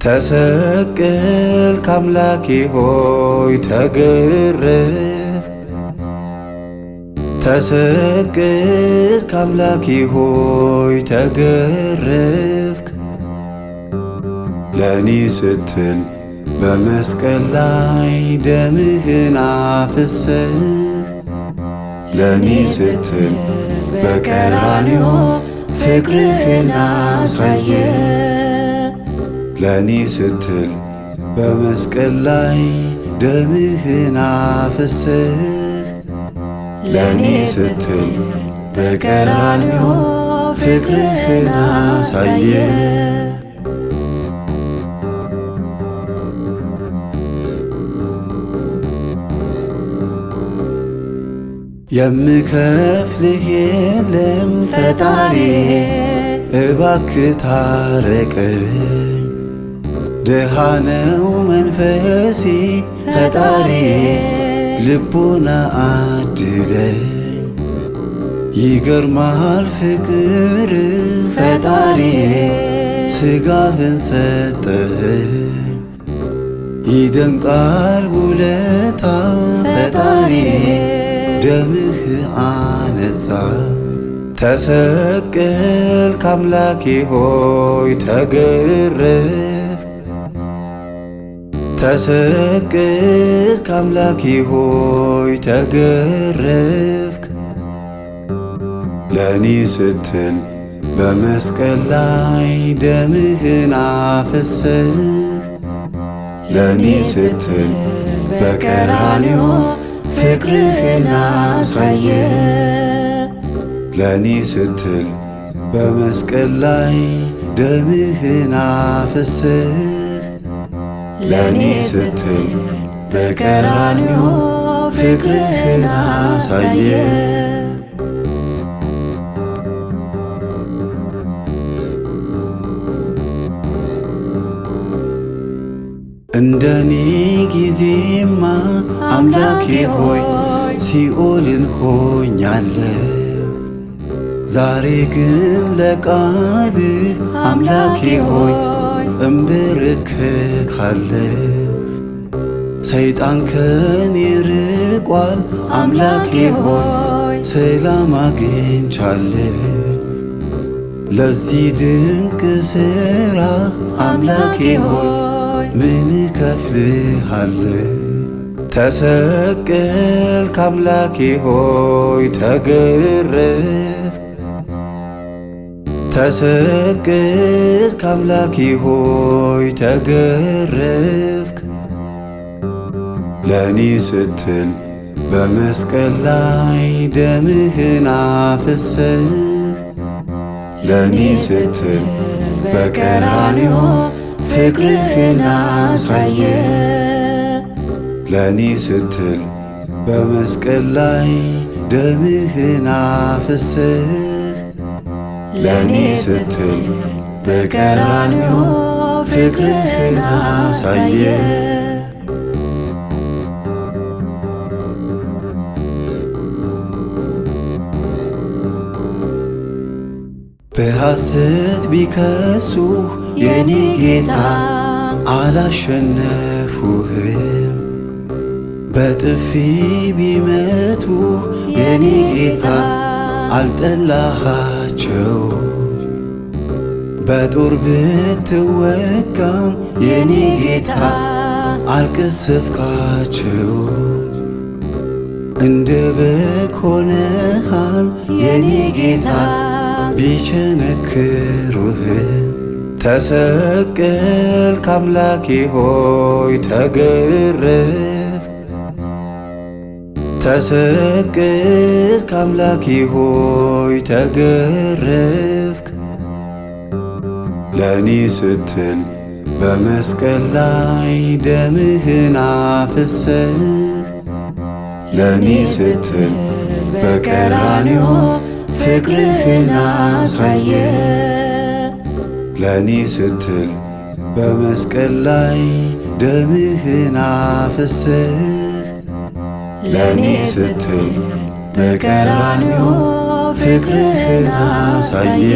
ተሰቀልክ አምላኬ ሆይ ተገረፍክ። ተሰቀልክ አምላኬ ሆይ ተገረፍክ። ለእኔ ስትል በመስቀል ላይ ደምህን አፍስሰህ ለእኔ ስትል በቀራንዮ ፍቅርህን አሳየ። ለእኔ ስትል በመስቀል ላይ ደምህን አፍስሰህ ለእኔ ስትል በቀራንዮ ፍቅርህን አሳየ። የምከፍልህ የለም ፈጣሪ እባክህ ታረቀኝ። ድሃ ነው መንፈሴ ፈጣሪ ልቦና አድለኝ። ይገርማል ፍቅር ፈጣሪ ሥጋህን ሰጠኸኝ። ይደንቃል ውለታ ፈጣሪ ደምህ አነጻ። ተሰቀልክ አምላኬ ሆይ ተገረፍክ። ተሰቀልክ አምላኬ ሆይ ተገረፍክ። ለእኔ ስትል በመስቀል ላይ ደምህን አፍስሰህ ለእኔ ስትል በቀራንዮ ፍቅርህን አሳየ። ለእኔ ስትል በመስቀል ላይ ደምህን አፍስሰህ ለእኔ ስትል በቀራንዮ ፍቅርህን አሳየ። እንደኔ ጊዜማ አምላኬ ሆይ ሲኦልን ሆኛለሁ። ዛሬ ግን ለቃልህ አምላኬ ሆይ እንበረከካለሁ። ሰይጣን ከኔ ርቋል አምላኬ ሆይ ሰላም አግኝቻለሁ። ለዚህ ድንቅ ሥራ አምላኬ ሆይ ምን እከፍልሃለሁ? ተሰቀልክ አምላኬ ሆይ ተገረፍክ። ተሰቀልክ አምላኬ ሆይ ተገረፍክ። ለእኔ ስትል በመስቀል ላይ ደምህን አፍስሰህ ለእኔ ስትል በቀራንዮ ፍቅርህን አሳየ። ለእኔ ስትል በመስቀል ላይ ደምህን አፍስሰህ ለእኔ ስትል በቀራንዮ ፍቅርህን አሳየ። በሐሰት ቢከሱህ የኔ ጌታ አላሸነፉህም። በጥፊ ቢመቱህ የኔ ጌታ አልጠላሃቸው። በጦር ብትወጋም የኔ ጌታ አልቀሰፍካቸው። እንደ በግ ሆነሃል የኔ ጌታ ቢቸነክሩህ። ተሰቀልክ አምላኬ ሆይ ተገረፍክ። ተሰቀልክ አምላኬ ሆይ ተገረፍክ። ለእኔ ስትል በመስቀል ላይ ደምህን አፍስሰህ ለእኔ ስትል በቀራንዮ ፍቅርህን አሳየ። ለእኔ ስትል በመስቀል ላይ ደምህን አፍስሰህ ለእኔ ስትል በቀራንዮ ፍቅርህን አሳየ።